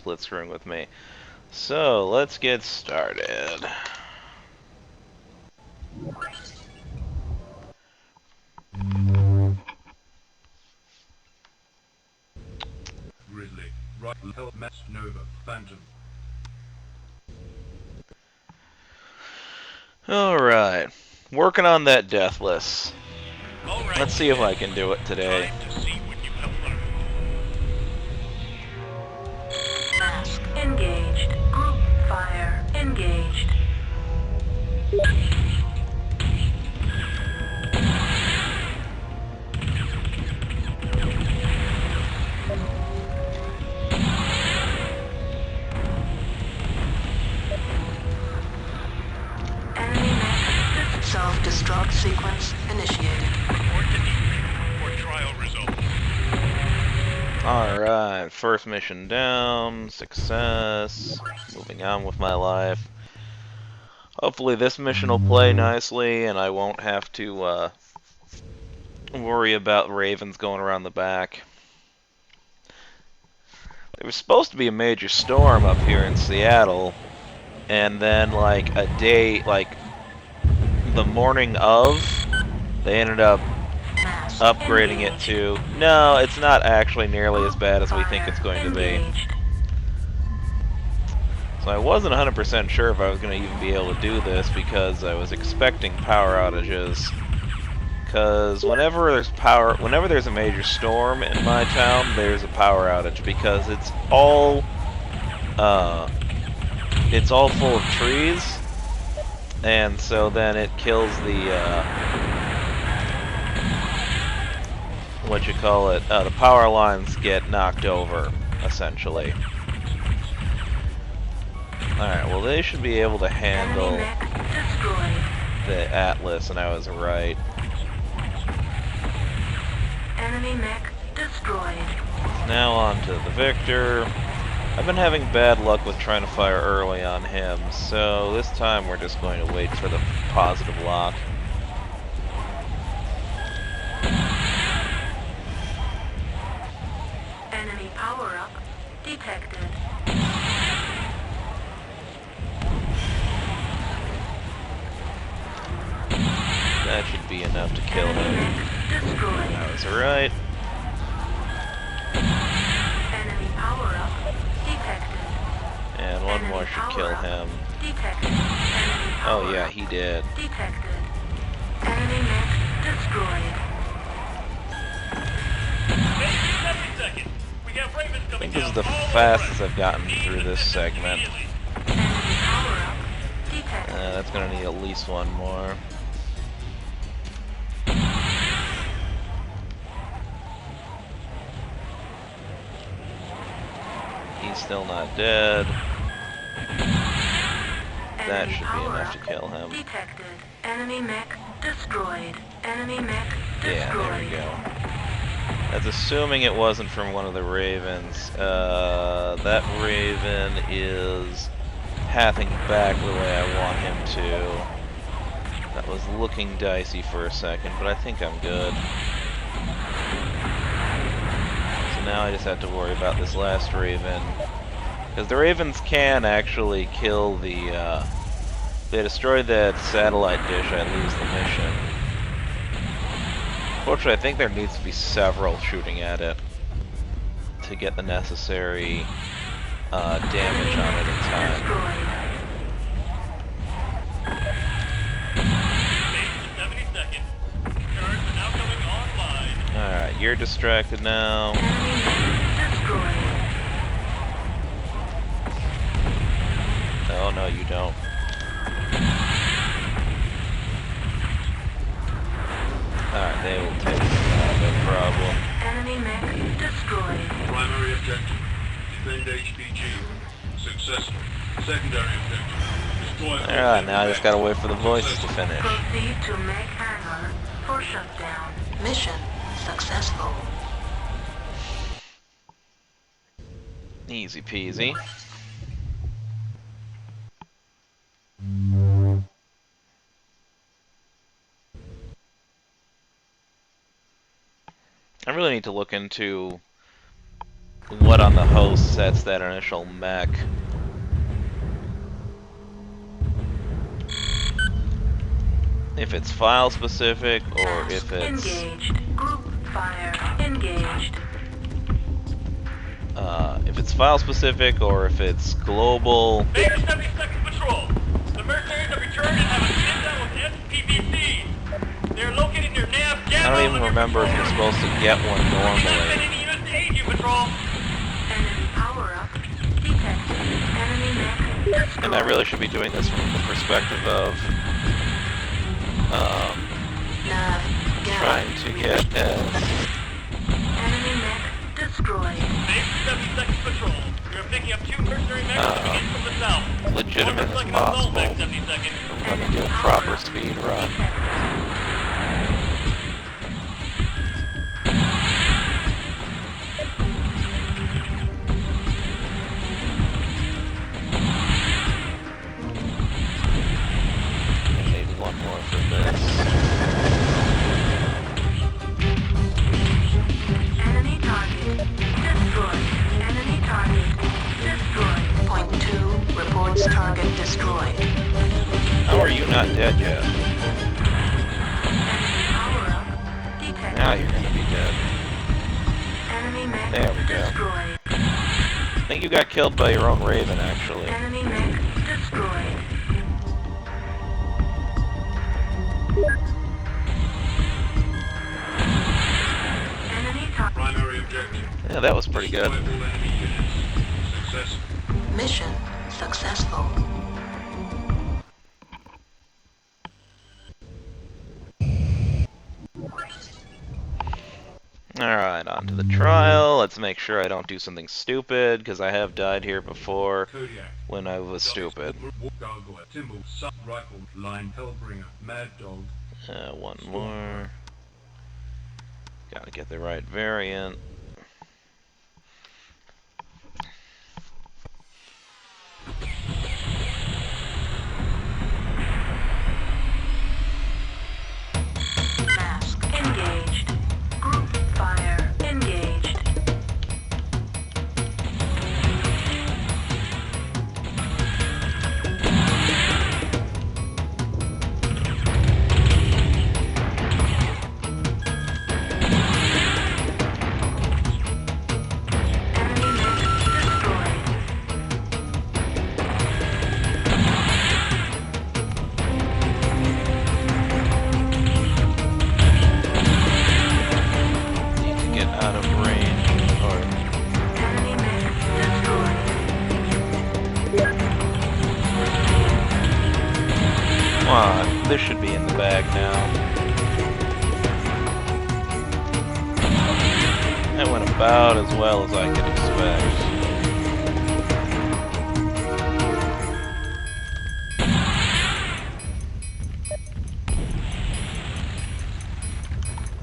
split screen with me. So, let's get started. Ridley, right, help, Mass, Nova, Phantom. Alright, working on that Deathless. Alright, Let's see if I can do it today. time to see what you have learned. Mask engaged. Fire engaged. Enemy mech. Self-destruct sequence initiated. Report to debrief for trial results. Alright, first mission down, success, moving on with my life. Hopefully this mission will play nicely and I won't have to worry about ravens going around the back. There was supposed to be a major storm up here in Seattle, and then like a day, like the morning of, they ended up Mask upgrading it engaged. to, no, it's not actually nearly as bad as we think it's going to be. Engaged. So I wasn't 100% sure if I was going to even be able to do this because I was expecting power outages. Because whenever there's a major storm in my town, there's a power outage because it's all full of trees, and so then it kills the the power lines get knocked over, essentially. Alright, well they should be able to handle Enemy mech destroyed. the Atlas, and I was right. Enemy mech destroyed. Now on to the Victor. I've been having bad luck with trying to fire early on him, so this time we're just going to wait for the positive lock. Enemy power-up detected. That should be enough to kill Enemy him. mech destroyed. I was right. Enemy power-up detected. And one more should kill him. Detected. Enemy Oh yeah, power-up he did. detected. Enemy mech destroyed. 70 seconds. We have ravens I coming think this down is the all fastest around. I've gotten through this segment. Immediately. Enemy power-up detected. That's gonna need at least one more. He's still not dead. That Enemy should be enough to power-up kill him. detected. Enemy mech destroyed. Enemy mech Yeah, destroyed. there we go. That's assuming it wasn't from one of the ravens. That raven is pathing back the way I want him to. That was looking dicey for a second, but I think I'm good. So now I just have to worry about this last raven. Because the ravens can actually kill the, if they destroy that satellite dish, I lose the mission. Fortunately, I think there needs to be several shooting at it to get the necessary damage on it in time. Destroyed. 70 seconds. Turrets are now coming online. Alright, you're distracted now. Enemy mech destroyed. Oh, no, you don't. Alright, they will take it, no problem. Enemy mech destroyed. Primary objective, defend HPG. Successful. Secondary objective, destroy... Alright, now I just gotta wait for the voices to finish. Proceed to mech hangar for shutdown. Mission successful. Easy peasy. I really need to look into what on the host sets that initial mech. If it's file specific or if it's engaged. Group fire engaged. if it's file specific or if it's global. Major 72nd Patrol. The mercenaries have returned and have a sit-down with SPVC. They are located near nav gas. I don't even remember if you're supposed to get one normally. Sending units to aid you, Patrol. Enemy power up detected. Enemy mech destroyed. And I really should be doing this from the perspective of Nav gas. trying to get Enemy mech destroyed. Major 72nd Patrol. We are picking up 2 mercenary mechs coming in from the south. legitimate One as reflecting assault possible. mech 72nd. I'm gonna do a proper speed run. I need one more for this. Enemy target destroyed. Enemy target destroyed. Point 2 reports target destroyed. How are you not dead yet? Enemy power up detected. Now you're gonna be dead. Enemy mech There we go. destroyed. I think you got killed by your own Raven, actually. Enemy mech destroyed. Enemy target. Primary objective. Yeah, that was pretty good. Destroy all enemy units. Successful. Mission successful. Alright, on to the trial. Let's make sure I don't do something stupid, because I have died here before Kodiak. when I was stupid. Gargoyle. Timble. Sub Rifle. Line. Hellbringer. Mad Dog. One more. Gotta get the right variant. Mask engaged. Group fire engaged. Enemy mech destroyed. Need to get out of range. Or Enemy mech destroyed. come on, this should be in the bag now. That went about as well as I could expect.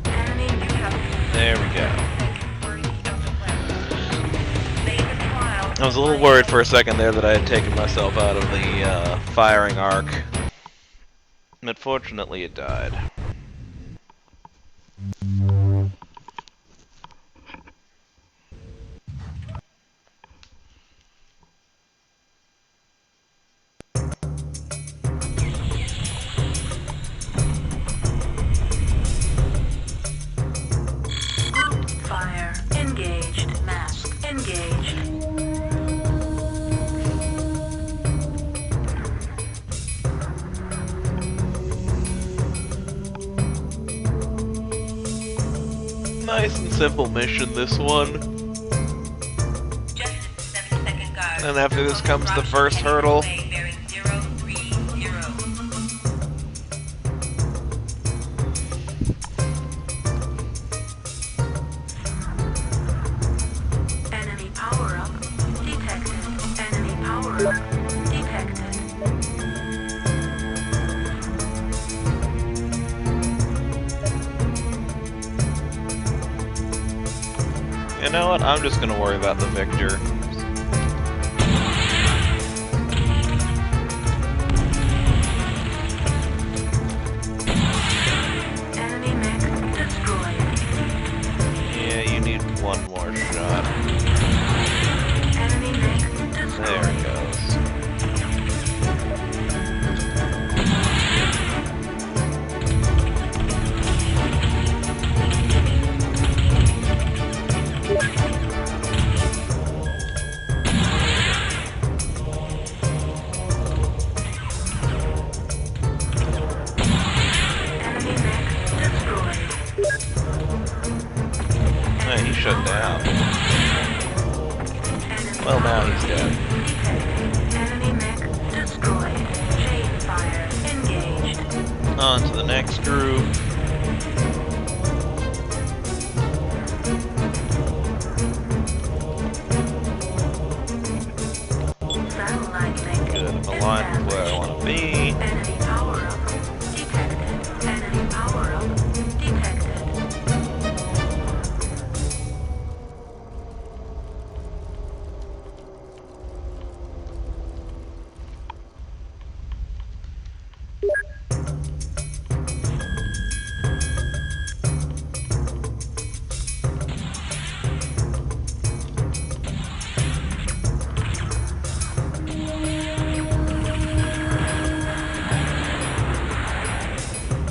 Enemy neutralized. There we go. I was a little worried for a second there that I had taken myself out of the firing arc. But fortunately it died. Group fire engaged. Mask engaged. Nice and simple mission, this one. Just 7-second guard. And after this comes the first hurdle. Bearing 030. Enemy power up detected. Enemy power up detected. You know what? I'm just gonna worry about the victor. Enemy mech destroyed. Yeah, you need one more shot. dead. Detected. Enemy mech destroyed. Chain fire engaged. On to the next group. Satellite link Good, I'm aligned with where I want to be. Enemy power-up detected. Enemy power-up detected.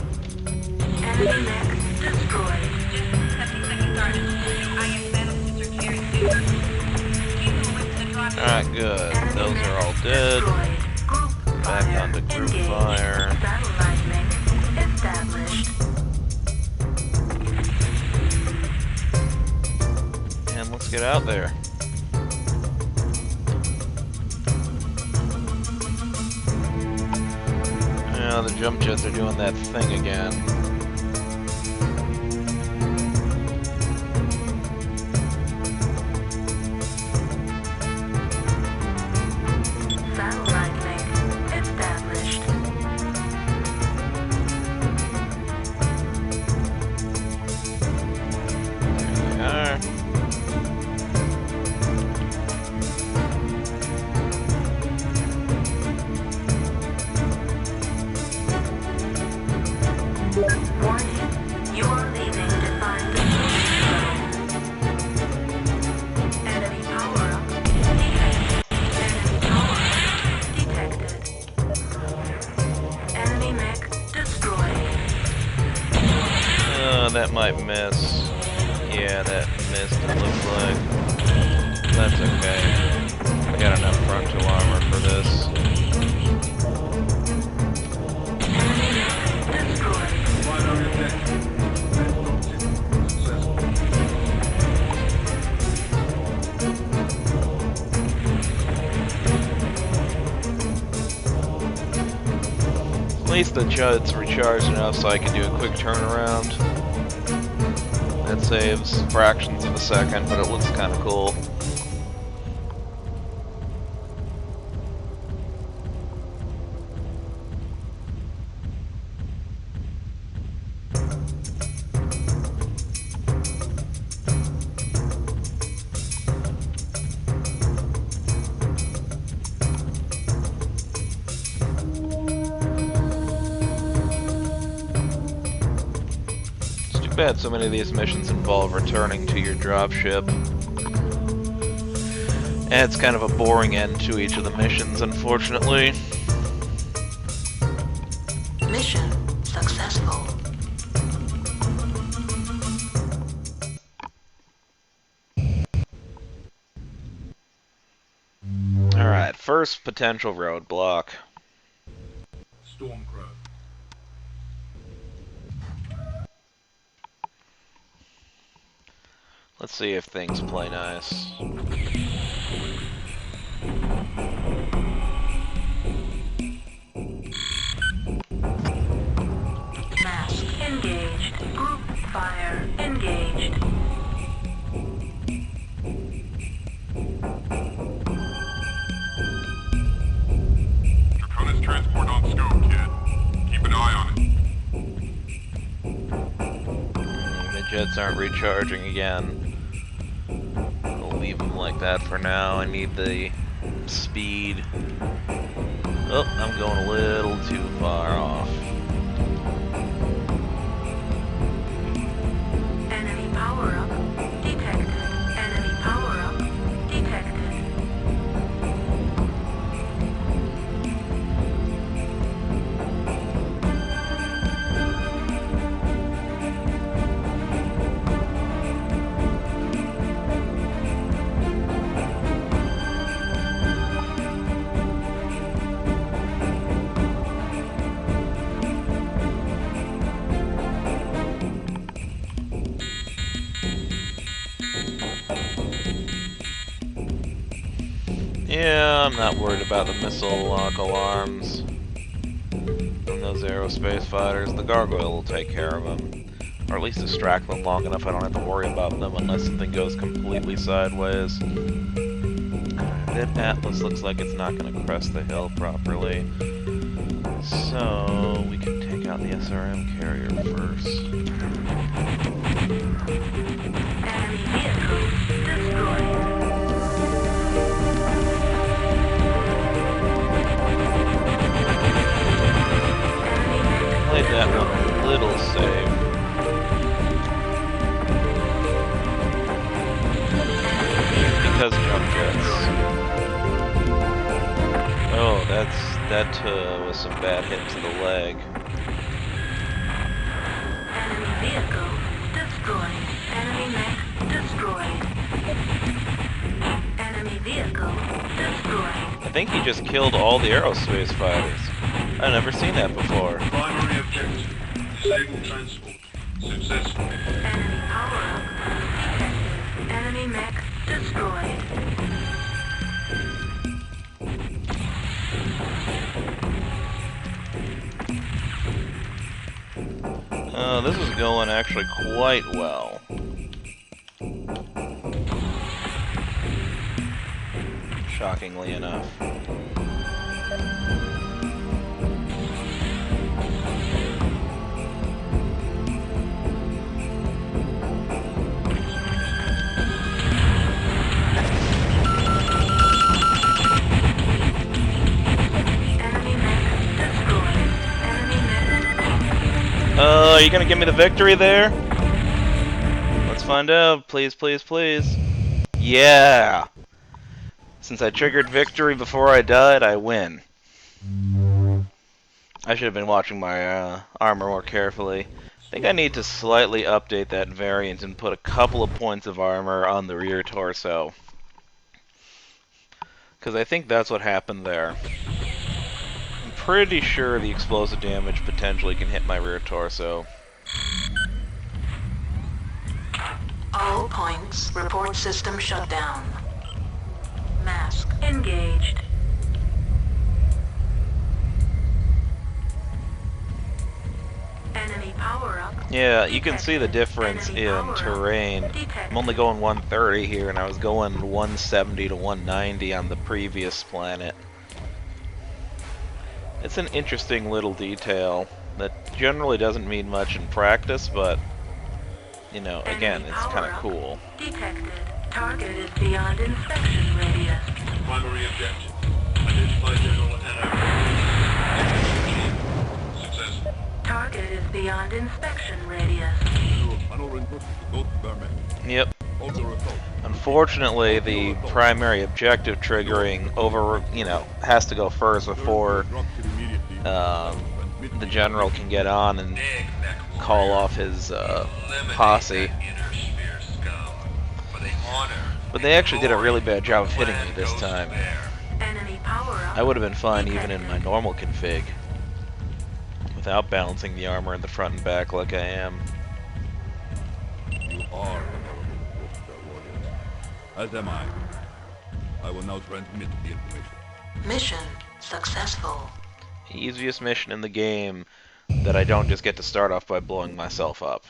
Enemy mech destroyed. 72nd Guard. IS battleships are carrying nukes. Keep them with the drop. Alright, good. Enemy Those mech are all dead. destroyed. Group Back fire onto group engaged. fire. Satellite link established. And let's get out there. Yeah, the jump jets are doing that thing again. Satellite link established. There they are. Warning, you are leaving defined zone. Enemy power-up detected. Enemy power-up detected. Enemy mech destroyed. That might miss. Yeah, that missed, it looks like. That's okay. I got enough frontal armor for this. Enemy mech destroyed. Primary objective. Red successful. At least the jut's recharged enough so I can do a quick turnaround. That saves fractions of a second, but it looks kind of cool. Too bad so many of these missions involve returning to your dropship. And it's kind of a boring end to each of the missions, unfortunately. Mission successful. Alright, first potential roadblock. Stormcrow. Let's see if things play nice. Mask engaged. Group fire engaged. Draconis transport on scope, kid. Keep an eye on it. The jets aren't recharging again. I'll leave them like that for now. I need the speed. Oh, I'm going a little too far off. Enemy power-up detected. Enemy power-up detected. Yeah, I'm not worried about the missile lock alarms from those aerospace fighters. The gargoyle will take care of them. Or at least distract them long enough I don't have to worry about them unless something goes completely sideways. That Atlas looks like it's not going to crest the hill properly. So, we can take out the SRM carrier first. Enemy vehicle destroyed. Played that one a little safe. Because jump jets. Oh, that was some bad hit to the leg. Enemy vehicle destroyed. Enemy mech destroyed. Enemy vehicle destroyed. I think he just killed all the aerospace fighters. I've never seen that before. Primary objective. Disable transport. Successful. Enemy power up detected. Enemy mech destroyed. This is going actually quite well. Shockingly enough. Enemy mech destroyed. Enemy mech. Are you gonna give me the victory there? Let's find out. Please, please, please. Yeah! Since I triggered victory before I died, I win. I should have been watching my armor more carefully. I think I need to slightly update that variant and put a couple of points of armor on the rear torso. Because I think that's what happened there. I'm pretty sure the explosive damage potentially can hit my rear torso. All points report system shutdown. Mask engaged. Enemy power up. Yeah, you can see the difference in terrain. I'm only going 130 here, and I was going 170 to 190 on the previous planet. It's an interesting little detail that generally doesn't mean much in practice, but, you know, again, it's kind of cool. Detected. Target is beyond inspection radius. Primary objective. Identify General Anna. Successful. Target is beyond inspection radius. Yep. Unfortunately, the primary objective triggering has to go first before the general can get on and call off his posse. But they actually did a really bad job of hitting me this time. Enemy power up. I would have been fine even in my normal config, without balancing the armor in the front and back like I am. You are honorable, Officer Warriors. As am I. I will now transmit the information. Mission successful. Easiest mission in the game that I don't just get to start off by blowing myself up.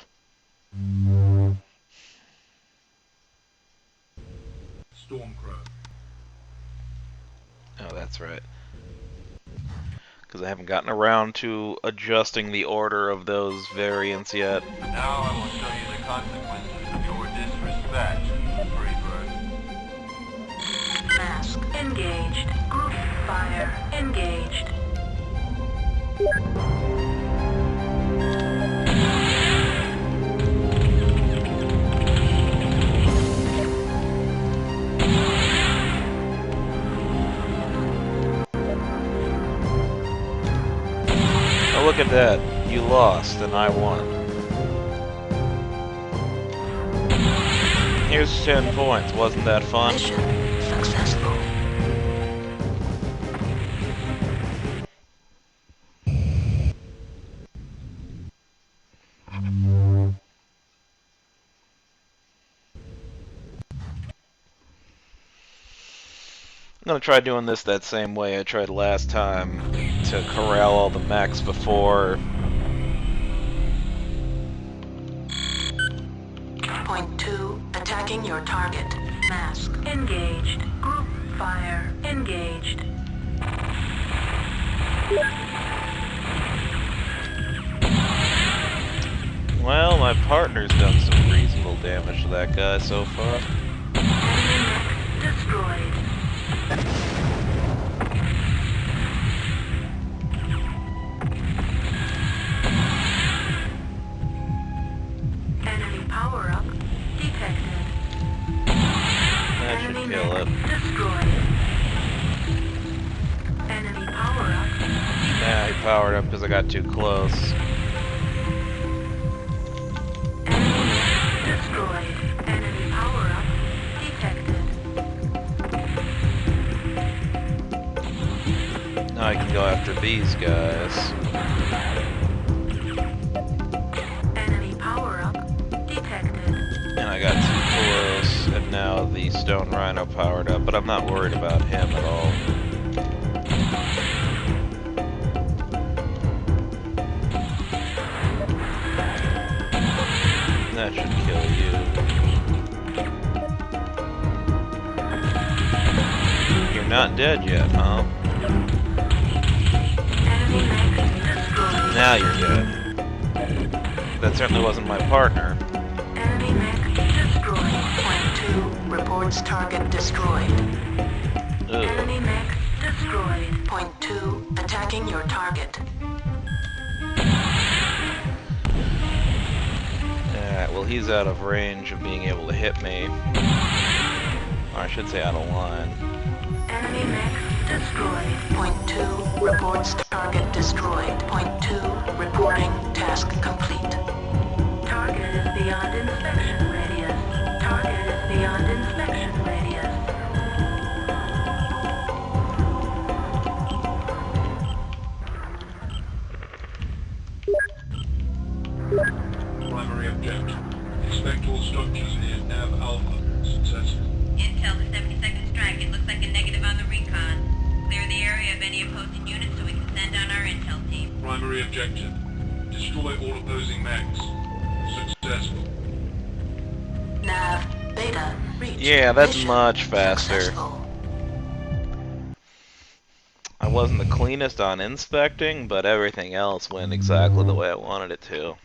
Stormcrow. Oh, that's right. Because I haven't gotten around to adjusting the order of those variants yet. Now I will show you the consequences of your disrespect, Freebird. Mask engaged. Group fire engaged. Oh, look at that. You lost and I won. Here's 10 points. Wasn't that fun? Mission successful. I'm gonna try doing this that same way I tried last time to corral all the mechs before. Point 2, attacking your target. Mask. Engaged. Group fire. Engaged. Well, my partner's done some reasonable damage to that guy so far. Enemy mech destroyed. Enemy power-up detected. That should Enemy kill it. mech destroyed. Enemy power-up Nah, he powered up because I got too close. Enemy mech destroyed. Enemy power-up detected. Now I can go after these guys. Enemy power-up detected. And I got too close, and now the Stone Rhino powered up, but I'm not worried about him at all. That should kill you. You're not dead yet, huh? Enemy mech destroyed. Now you're dead. That certainly wasn't my partner. Enemy mech destroyed. Point 2, reports target destroyed. Ugh. Enemy mech destroyed. Point 2, attacking your target. Alright, well he's out of range of being able to hit me. Or I should say out of line. Enemy mech destroyed. Point 2, reports target destroyed. Point 2, reporting task complete. Target is beyond inspection radius. Target is beyond inspection radius. Primary objective. Inspect all structures near Nav Alpha. Successful. Intel to 72nd strike. It looks like a negative on the recon. Clear the area of any opposing units so we can send down our intel team. Primary objective. Destroy all opposing mechs. Successful. Nav, Beta, reach. Yeah, that's Mission much faster. successful. I wasn't the cleanest on inspecting, but everything else went exactly the way I wanted it to.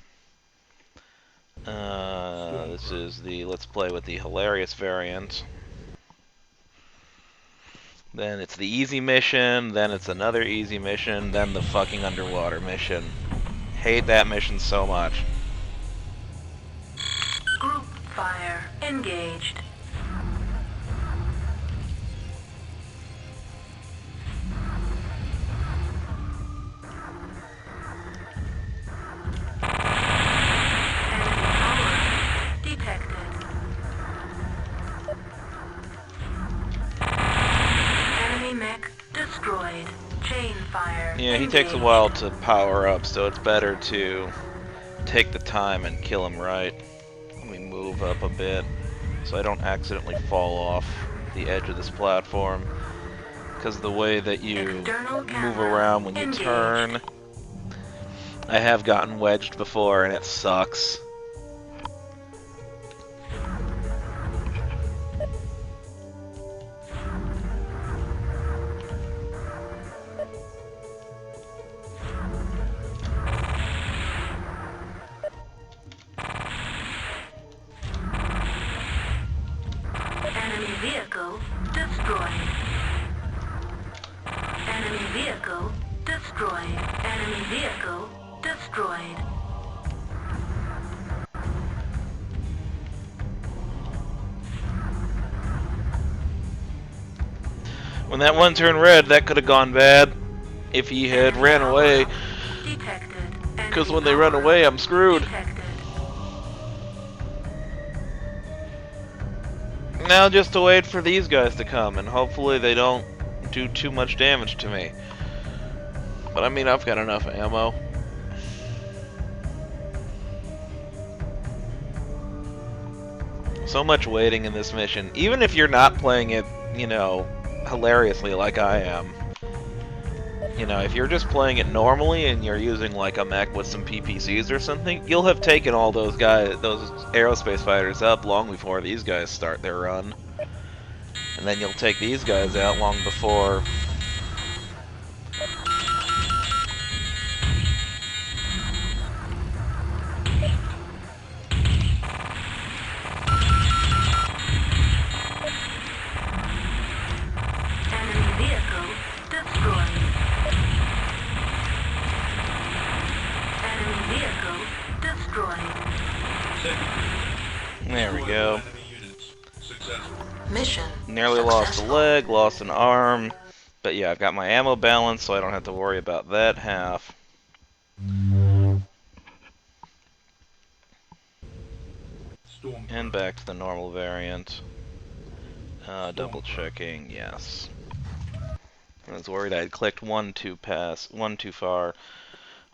This is the let's play with the hilarious variant. Then it's the easy mission, then it's another easy mission, then the fucking underwater mission. Hate that mission so much. Group fire engaged. Enemy power detected. Enemy mech destroyed. Chain fire. Yeah, he takes a while to power up, so it's better to take the time and kill him right. Let me move up a bit so I don't accidentally fall off the edge of this platform. Because the way that you External move camera around when you engaged. turn, I have gotten wedged before and it sucks. Enemy vehicle destroyed. Enemy vehicle destroyed. Enemy vehicle destroyed. When that one turned red, that could have gone bad if he had ran away. Detected. Because when they run away, I'm screwed. Detected. Now just to wait for these guys to come, and hopefully they don't do too much damage to me. But I mean, I've got enough ammo. So much waiting in this mission. Even if you're not playing it, you know, hilariously like I am. You know, if you're just playing it normally and you're using like a mech with some PPCs or something, you'll have taken all those aerospace fighters up long before these guys start their run. And then you'll take these guys out long before... Enemy vehicle destroyed. Enemy vehicle destroyed. There we go. Enemy units. Successful. Mission Nearly lost a successful. leg, lost an arm. But yeah, I've got my ammo balance, so I don't have to worry about that half. Storm. And back to the normal variant. Double checking, yes. I was worried I'd clicked one too far.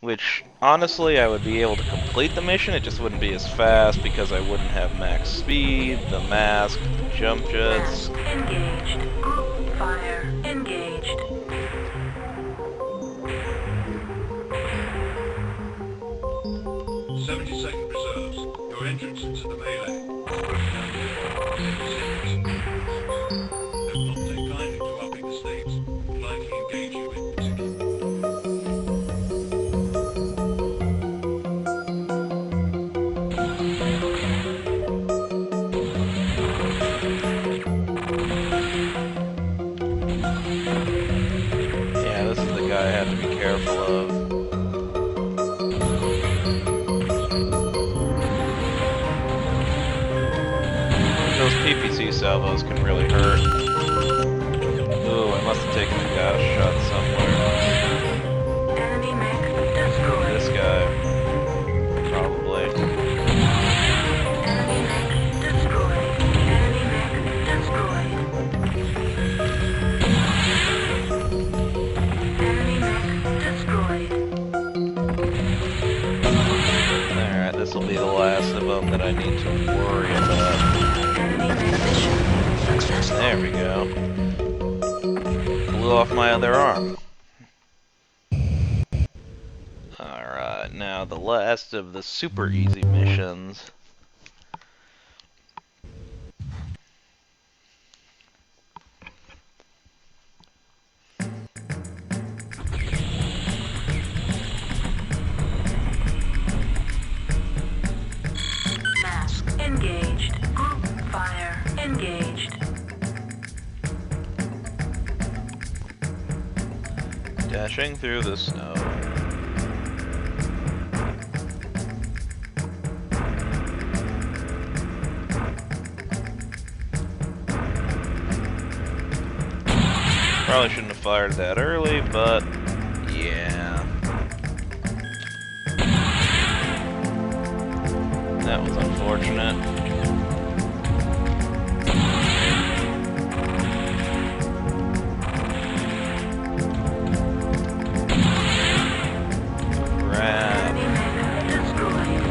Which, honestly, I would be able to complete the mission, it just wouldn't be as fast because I wouldn't have max speed, the mask, the jump jets. Mask engaged. Group fire engaged. Second reserves. Your entrance into the melee. Have not take kindly to upping the stakes. Politely engage you in particular. Yeah, this is the guy I have to be careful of. Those PPC salvos can really hurt. Ooh, I must have taken a gas shot somewhere. Enemy mech destroyed. This guy. Probably. Enemy mech destroyed. Enemy mech destroyed. Enemy mech destroyed. Alright, this will be the last of them that I need to worry about. Enemy mission successful. There we go. Blew off my other arm. Alright, now the last of the super easy missions. Mask engaged. Group fire engaged. Dashing through the snow. Probably shouldn't have fired that early, but yeah. That was unfortunate. Crap. Enemy mech destroyed.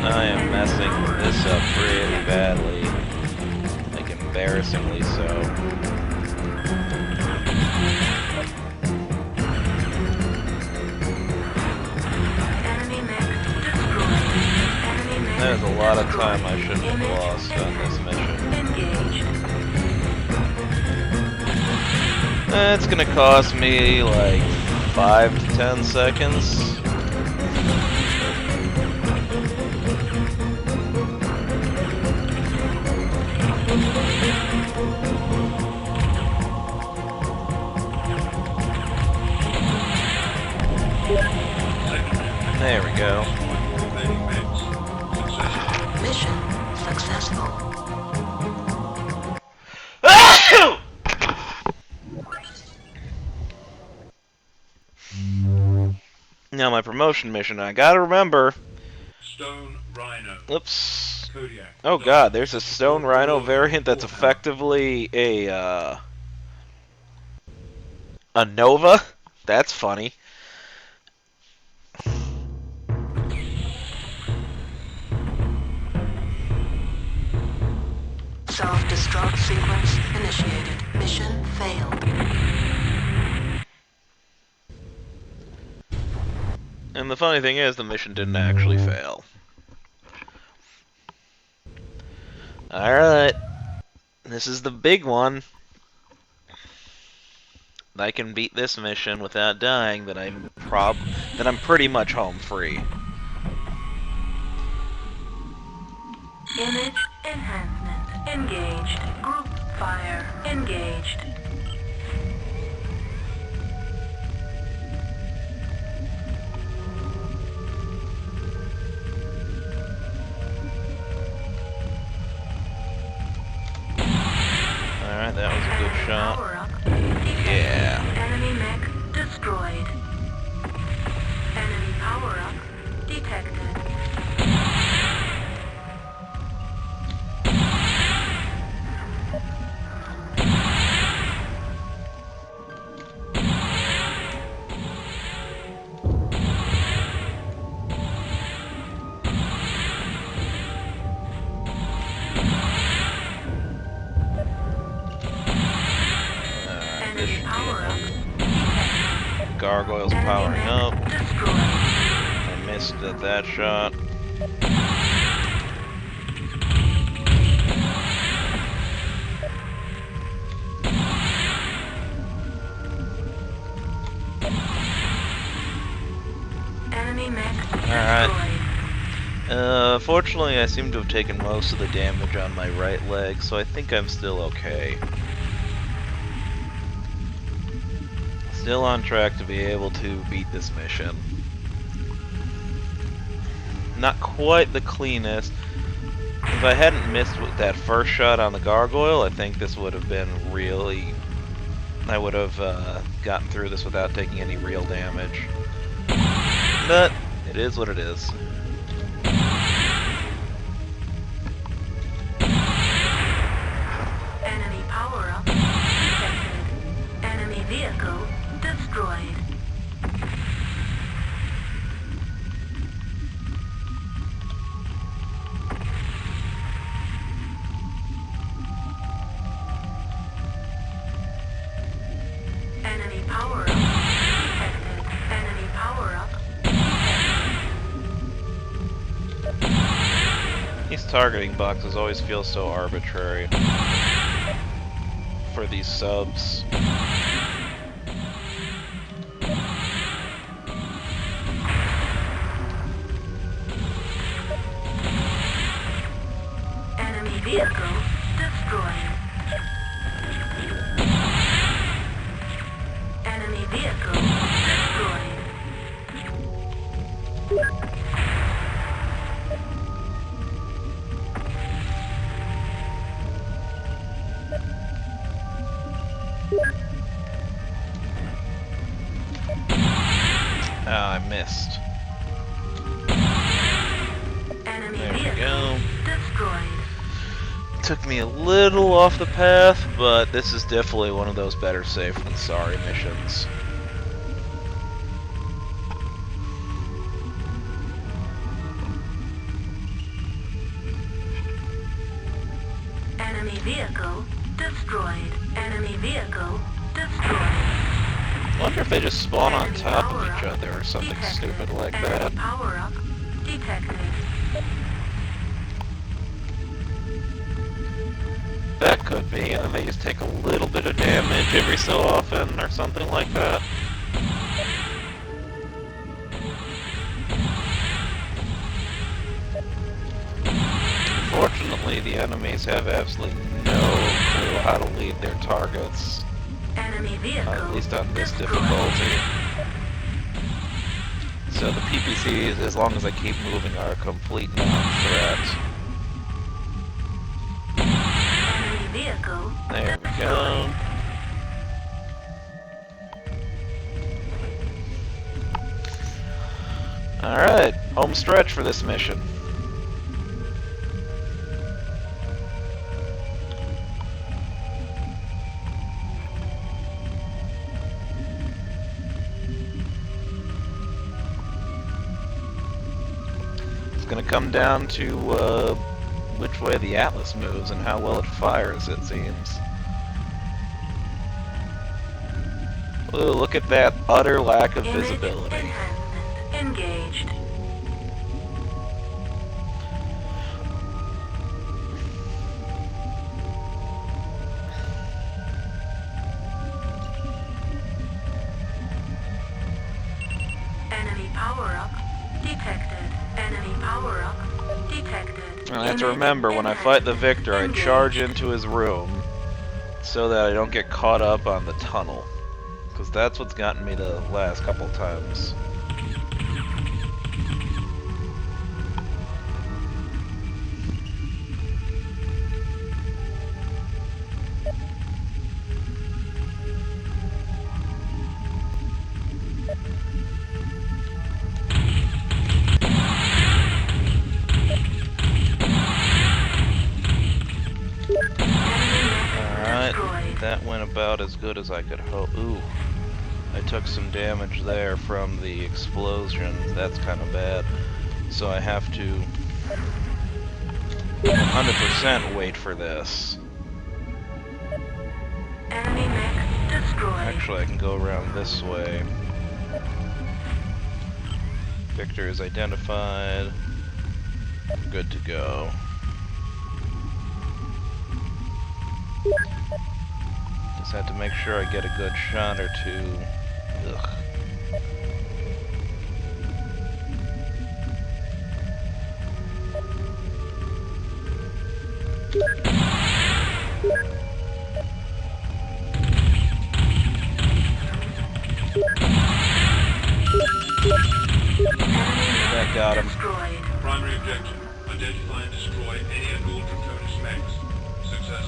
I am messing this up really badly. Like embarrassingly so. Enemy mech destroyed. Enemy mech There's a lot of destroyed. time I shouldn't have Image lost on this mission. engaged. It's gonna cost me like 5 to 10 seconds. There we go. Remaining mechs. Successful. Mission successful. Now my promotion mission, I gotta remember. Stone Rhino. Oops. Kodiak. Oh god, there's a Stone Rhino variant that's effectively a Nova? That's funny. Self-destruct. Start sequence initiated. Mission failed. And the funny thing is, the mission didn't actually fail. Alright. This is the big one. If I can beat this mission without dying, then I'm pretty much home free. Image enhancement engaged. Group fire engaged. Alright, that was a good shot. Power up. Yeah. Enemy mech destroyed. Enemy power up detected. Enemy power up detected. Gargoyle's Enemy powering mech up. destroyed. I missed at that shot. Enemy mech Alright. destroyed. Fortunately, I seem to have taken most of the damage on my right leg, so I think I'm still okay. Still on track to be able to beat this mission. Not quite the cleanest. If I hadn't missed with that first shot on the gargoyle, I think this would have been really... I would have gotten through this without taking any real damage. But it is what it is. Enemy power up detected. Enemy vehicle destroyed. Enemy power up detected. Enemy power up detected. These targeting boxes always feel so arbitrary for these subs. Enemy vehicle destroyed. Enemy vehicle destroyed. Ah, I missed. Enemy There we vehicle go. destroyed. Took me a little off the path, but this is definitely one of those better safe than sorry missions. Enemy vehicle destroyed. Enemy vehicle destroyed. Wonder if they just spawn on Enemy top of power each up other or something detected. stupid like Enemy that. power up detected. That could be, and then they just take a little bit of damage every so often or something like that. Fortunately, the enemies have absolutely no clue how to lead their targets, Enemy vehicle at least on this destroyed. difficulty. So the PPCs, as long as I keep moving, are a complete non-threat. Enemy vehicle There we go. Alright, home stretch for this mission. It's gonna come down to which way the Atlas moves and how well it fires, it seems. Ooh, look at that utter lack of Image visibility. enhancement engaged. Enemy power-up detected. Enemy power-up detected. I have to Image remember, when I fight the Victor, I engaged. charge into his room so that I don't get caught up on the tunnel. Because that's what's gotten me the last couple times. Alright, that went about as good as I could hope. Ooh, I took some damage there from the explosion. That's kind of bad. So I have to 100% wait for this. Enemy mech destroyed. Actually, I can go around this way. Victor is identified. Good to go. Just have to make sure I get a good shot or two. Ugh. That got him. Destroyed. Primary objective, identify and destroy any and all Draconis mechs. Success.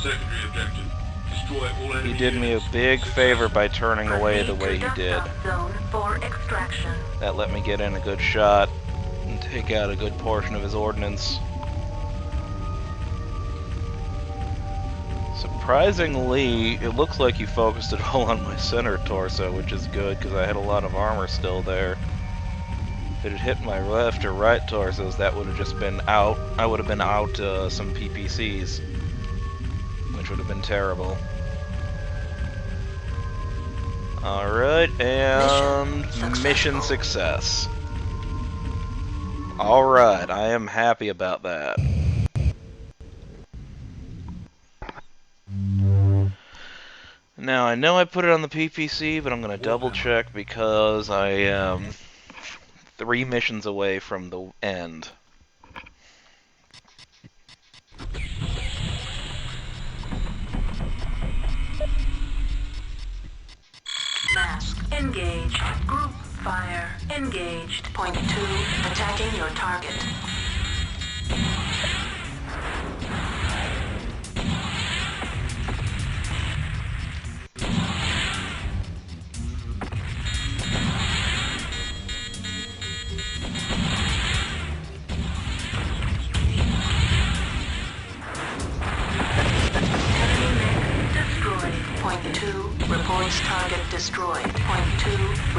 Secondary objective, destroy all enemy He did me a units. big Success. favor by turning away the way he Proceed to did. duct zone for extraction. That let me get in a good shot and take out a good portion of his ordnance. Surprisingly, it looks like he focused it all on my center torso, which is good because I had a lot of armor still there. If it had hit my left or right torsos, that would have just been out. I would have been out some PPCs, which would have been terrible. Alright, and mission success. Alright, I am happy about that. Now, I know I put it on the PPC, but I'm going to double check because I am 3 missions away from the end. Mask engaged. Group fire engaged. Point 2, attacking your target. Destroyed. Point 2, reports target destroyed. Point 2,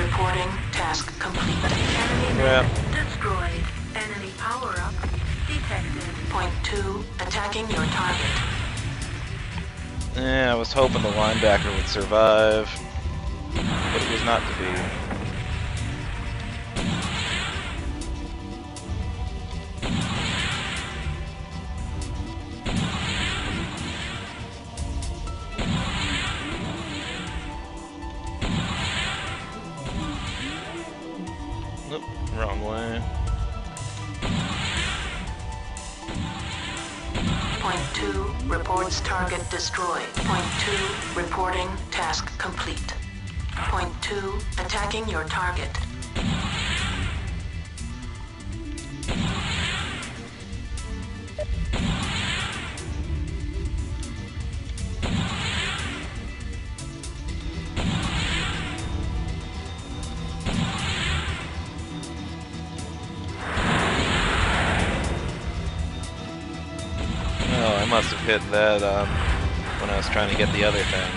reporting task complete. Enemy Yeah. destroyed. Enemy power-up detected. Point 2, attacking your target. I was hoping the linebacker would survive, but it was not to be. Nope, wrong way. Point 2, reports target destroyed. Point 2, reporting task complete. Point 2, attacking your target. Oh, I must have hit that when I was trying to get the other thing.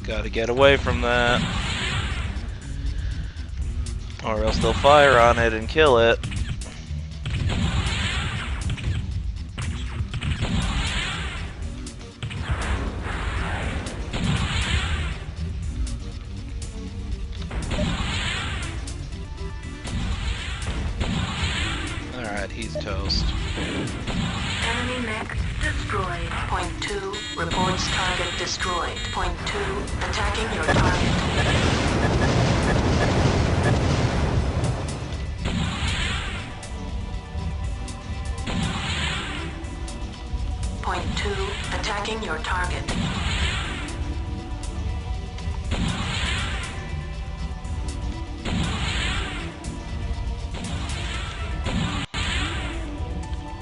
Gotta get away from that. Or else they'll fire on it and kill it. Alright, he's toast. Enemy mech destroyed. Point 2 reports target destroyed. Point 2 attacking your target. Point 2 attacking your target.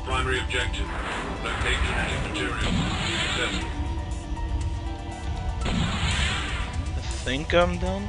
Primary objective. Locate genetic material. Successful. I think I'm done.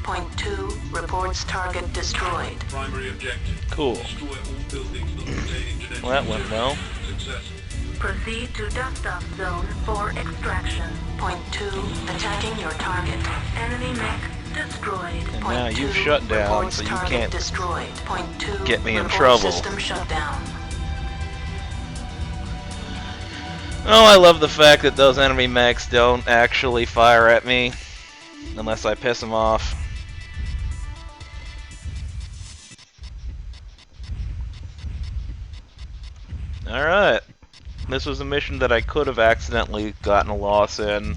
Point 2 reports target destroyed. Primary objective. Cool. Destroy all buildings that contain genetic Well, that went material. well. Successful. Proceed to dust-off zone for extraction. Point 2 attacking your target. Enemy mech destroyed. And Point now you've 2 shut down, reports so you target can't destroyed. Point 2 get me in reports trouble. System shut down. Oh, I love the fact that those enemy mechs don't actually fire at me unless I piss them off. Alright. This was a mission that I could have accidentally gotten a loss in.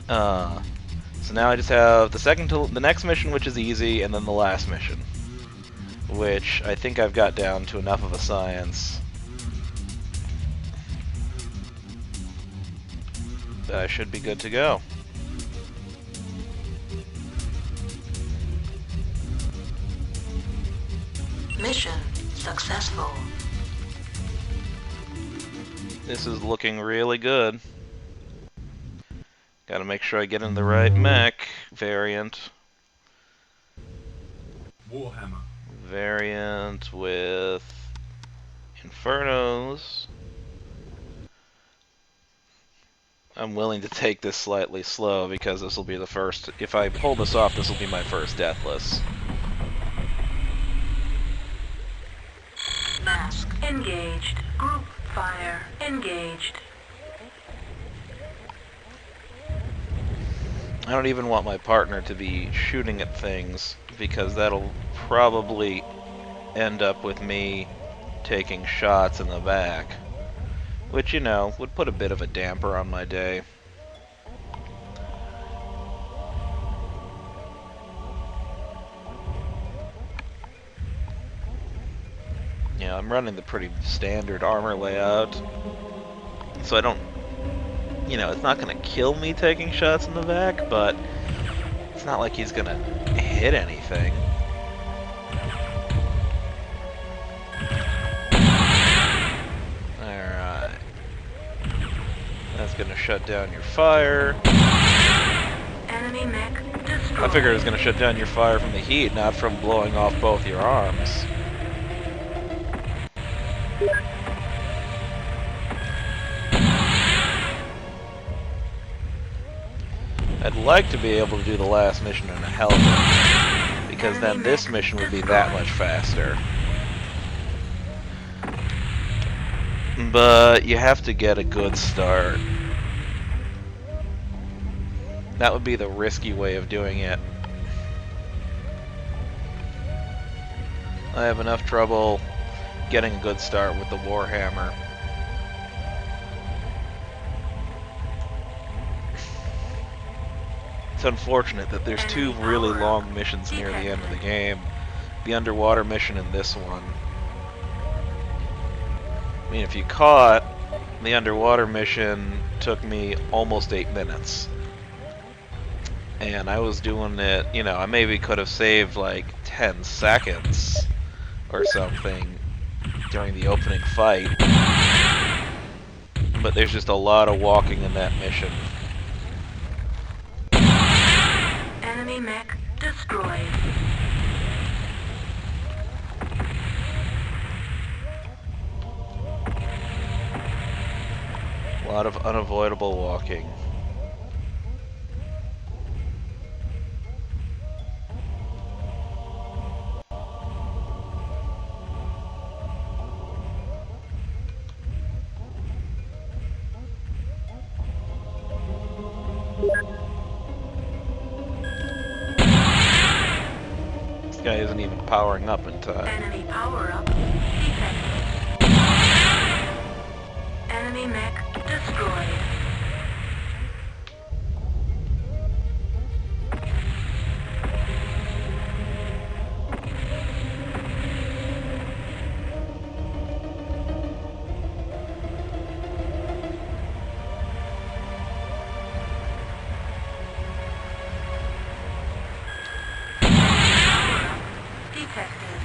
So now I just have the next mission, which is easy, and then the last mission, which I think I've got down to enough of a science that I should be good to go. Mission successful. This is looking really good. Gotta make sure I get in the right mech variant. Warhammer. Variant with Infernos. I'm willing to take this slightly slow because this will be the first. If I pull this off, this will be my first Deathless. Mask engaged. Group fire engaged. I don't even want my partner to be shooting at things because that'll probably end up with me taking shots in the back, which, you know, would put a bit of a damper on my day. Yeah, I'm running the pretty standard armor layout, so I don't, you know, it's not gonna kill me taking shots in the back, but it's not like he's gonna hit anything. Alright. That's gonna shut down your fire. Enemy mech destroyed. I figured it was gonna shut down your fire from the heat, not from blowing off both your arms. I'd like to be able to do the last mission in a helicopter, because then this mission would be that much faster. But you have to get a good start. That would be the risky way of doing it. I have enough trouble getting a good start with the Warhammer. It's unfortunate that there's two really long missions near the end of the game. The underwater mission and this one. I mean, if you caught, the underwater mission took me almost 8 minutes. And I was doing it, you know, I maybe could have saved like 10 seconds or something during the opening fight. But there's just a lot of walking in that mission. Enemy mech destroyed. A lot of unavoidable walking. This guy isn't even powering up in time. Enemy power-up detected. Enemy mech destroyed. Detected.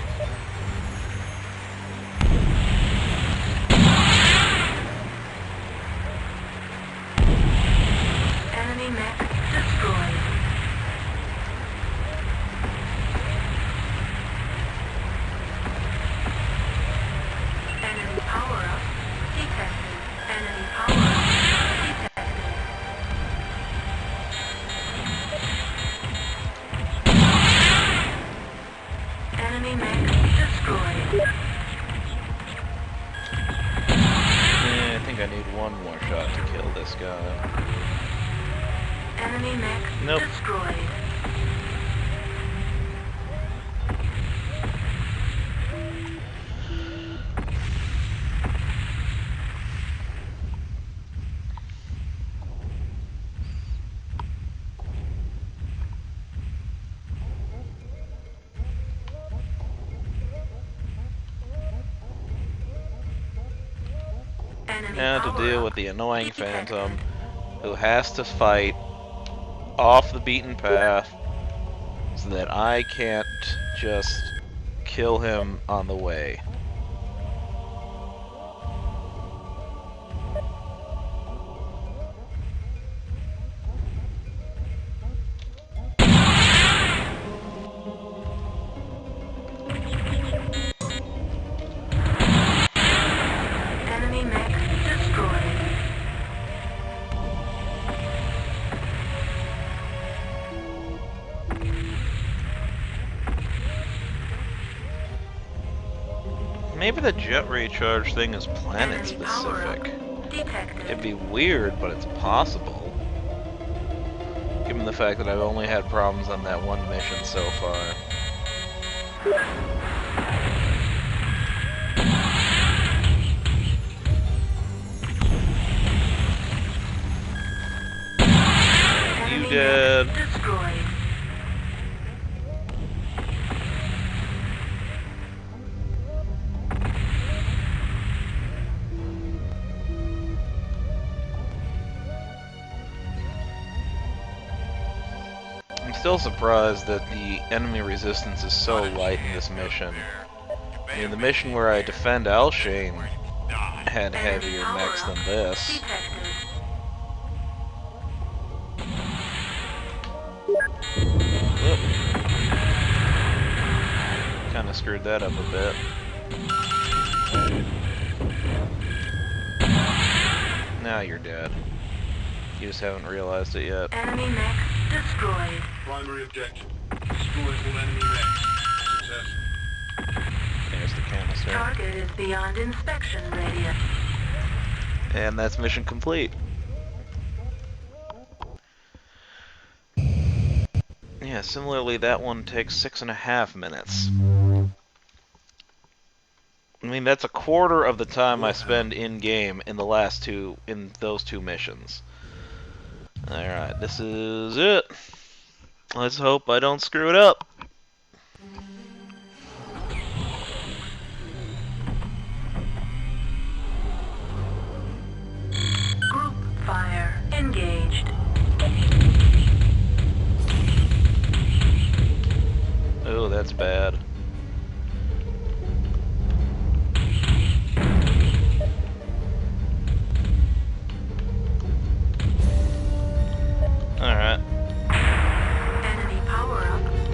Enemy mech destroyed. Enemy power-up detected. Enemy power-up detected. Enemy mech destroyed. I think I need one more shot to kill this guy. Enemy mech Nope. destroyed. Enemy Now to deal power-up with the annoying detected. Phantom, who has to fight off the beaten path so that I can't just kill him on the way. Enemy mech destroyed. Maybe the jet recharge thing is planet Enemy power-up specific. detected. It'd be weird, but it's possible. Given the fact that I've only had problems on that one mission so far. You Enemy dead. mech destroyed. I'm still surprised that the enemy resistance is so light in this mission. I mean, the mission where I defend Alshane had heavier mechs than this. Detected. Kinda screwed that up a bit. Now you're dead. You just haven't realized it yet. Enemy mech destroyed. Primary objective. Destroy all enemy mechs. Success. There's the canister. Target is beyond inspection radius. And that's mission complete. Yeah, similarly that one takes 6.5 minutes. I mean, that's a quarter of the time I spend in-game in those two missions. Alright, this is it. Let's hope I don't screw it up. Group fire engaged. Oh, that's bad. Alright. Enemy power-up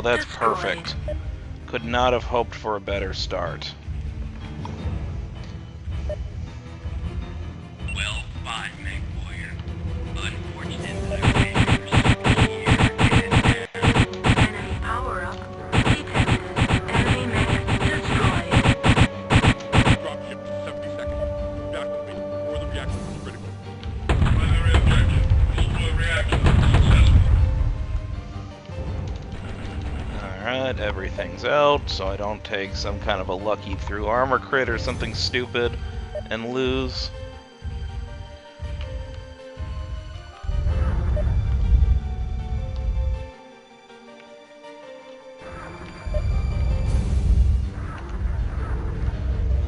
that's destroyed. perfect. Could not have hoped for a better start. Well, fine, Meg Warrior. Unfortunate that I ran your second here and Enemy power-up detected. Enemy mech destroyed. Dropship 70 seconds. Evacuate before the reaction is critical. Primary objective, destroy reactor. Successful. Alright, everything's out, so I don't take some kind of a lucky through armor crit or something stupid and lose.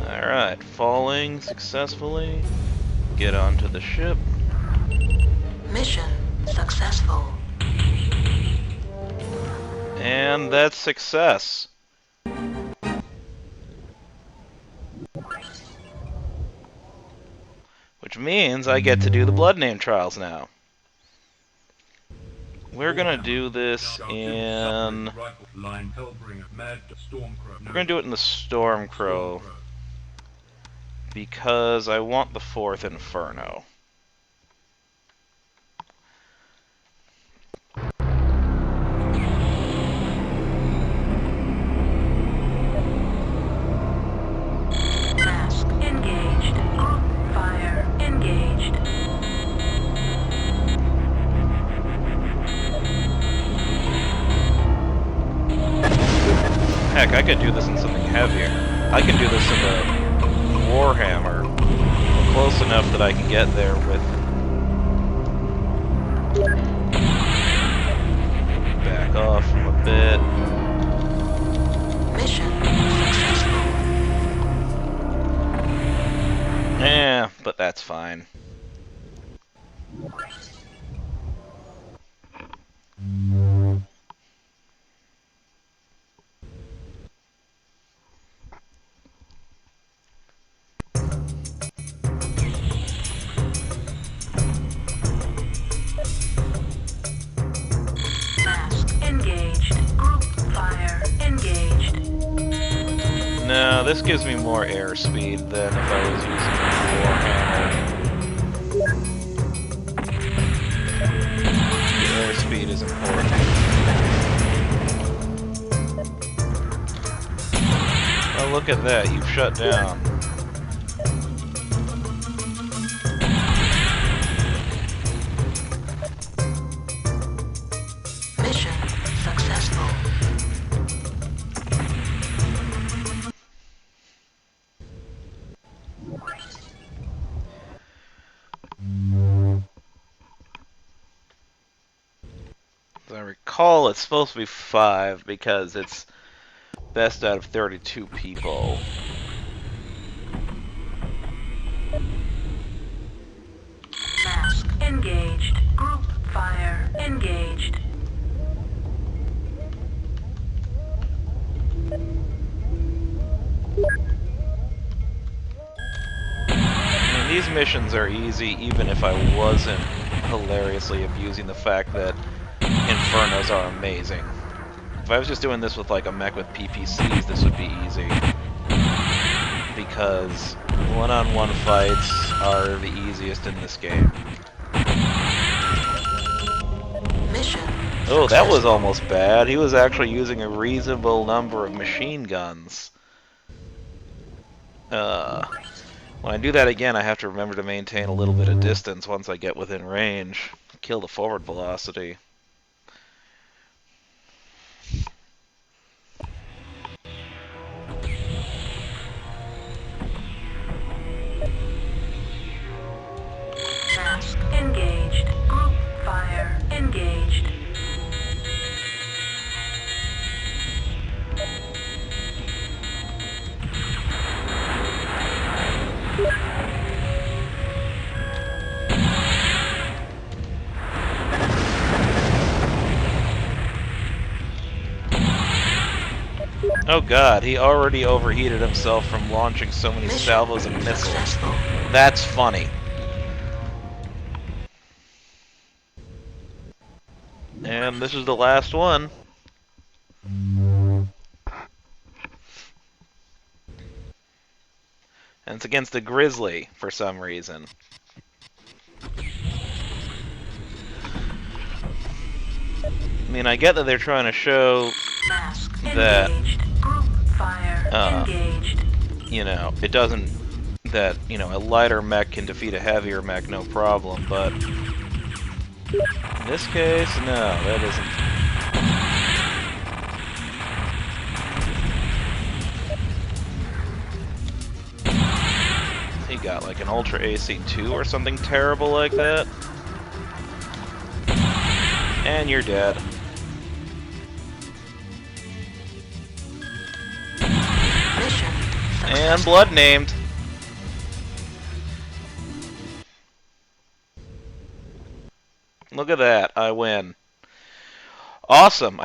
Alright, falling successfully. Get onto the ship. Mission successful. And that's success. Which means I get to do the blood name trials now. We're gonna do this in... Rifle line Hellbringer, Mad Stormcrow. We're gonna do it in the Stormcrow, because I want the 4th Inferno. Task engaged. Group fire engaged. Heck, I could do this in something heavier. I can do this in the Warhammer. Close enough that I can get there with... Back off a bit. Mission successful. Eh, but that's fine. Task engaged. Group fire engaged. No, this gives me more airspeed than if I was using the Warhammer. The airspeed is important. Oh, look at that, you've shut down. Mission successful. As I recall, it's supposed to be 5 because it's best out of 32 people. Task engaged. Group fire engaged. I mean, these missions are easy even if I wasn't hilariously abusing the fact that Infernos are amazing. If I was just doing this with like a mech with PPCs, this would be easy. Because one-on-one fights are the easiest in this game. Mission. Oh, that was almost bad. He was actually using a reasonable number of machine guns. When I do that again, I have to remember to maintain a little bit of distance once I get within range. Kill the forward velocity. Task engaged. Group fire engaged. Oh god, he already overheated himself from launching so many Mission salvos and missiles. successful. That's funny. And this is the last one. And it's against a grizzly for some reason. I mean, I get that they're trying to show Mask that, engaged. Group fire engaged. you know, it doesn't, that, you know, a lighter mech can defeat a heavier mech, no problem, but in this case, no, that isn't. He got like an Ultra AC-2 or something terrible like that. And you're dead. Mission And blood named. Look at that, I win. Awesome.